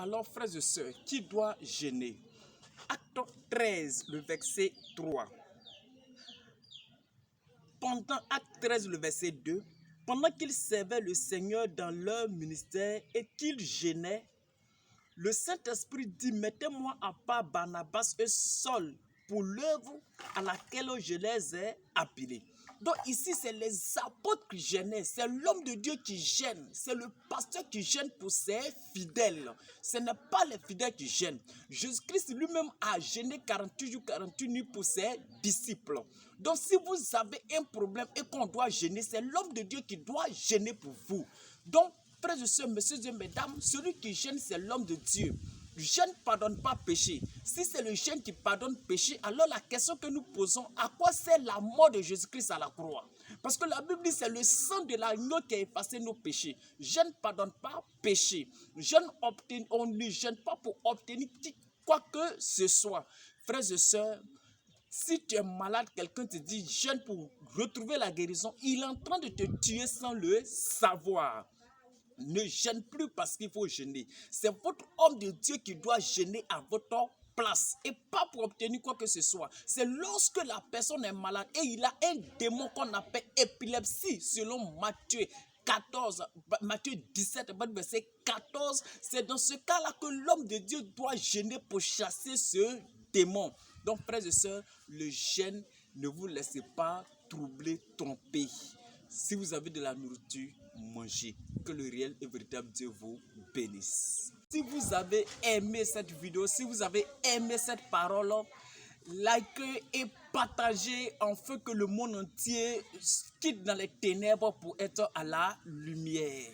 Alors, frères et sœurs, qui doit jeûner? Acte 13, le verset 3. Pendant Acte 13, le verset 2, pendant qu'ils servaient le Seigneur dans leur ministère et qu'ils jeûnaient, le Saint-Esprit dit, mettez-moi à part Barnabas et Saul pour l'œuvre à laquelle je les ai appelés. Donc ici, c'est les apôtres qui jeûnaient, c'est l'homme de Dieu qui jeûne, c'est le pasteur qui jeûne pour ses fidèles. Ce n'est pas les fidèles qui jeûnent. Jésus-Christ lui-même a jeûné 48 jours, 48 nuits pour ses disciples. Donc si vous avez un problème et qu'on doit jeûner, c'est l'homme de Dieu qui doit jeûner pour vous. Donc, frères et sœurs, messieurs et mesdames, celui qui jeûne, c'est l'homme de Dieu. Le jeûne ne pardonne pas péché. Si c'est le jeûne qui pardonne péché, alors la question que nous posons, à quoi sert la mort de Jésus-Christ à la croix? Parce que la Bible dit, c'est le sang de l'agneau qui a effacé nos péchés. Jeûne ne pardonne pas péché. On ne jeûne pas pour obtenir quoi que ce soit. Frères et sœurs, si tu es malade, quelqu'un te dit jeûne pour retrouver la guérison, il est en train de te tuer sans le savoir. Ne jeûne plus parce qu'il faut jeûner. C'est votre homme de Dieu qui doit jeûner à votre place et pas pour obtenir quoi que ce soit. C'est lorsque la personne est malade et il a un démon qu'on appelle épilepsie selon Matthieu 14, Matthieu 17, verset 14. C'est dans ce cas-là que l'homme de Dieu doit jeûner pour chasser ce démon. Donc, frères et sœurs, le jeûne, ne vous laissez pas troubler, tromper. Si vous avez de la nourriture, mangez. Que le réel et véritable Dieu vous bénisse. Si vous avez aimé cette vidéo, si vous avez aimé cette parole, likez et partagez afin que le monde entier quitte dans les ténèbres pour être à la lumière.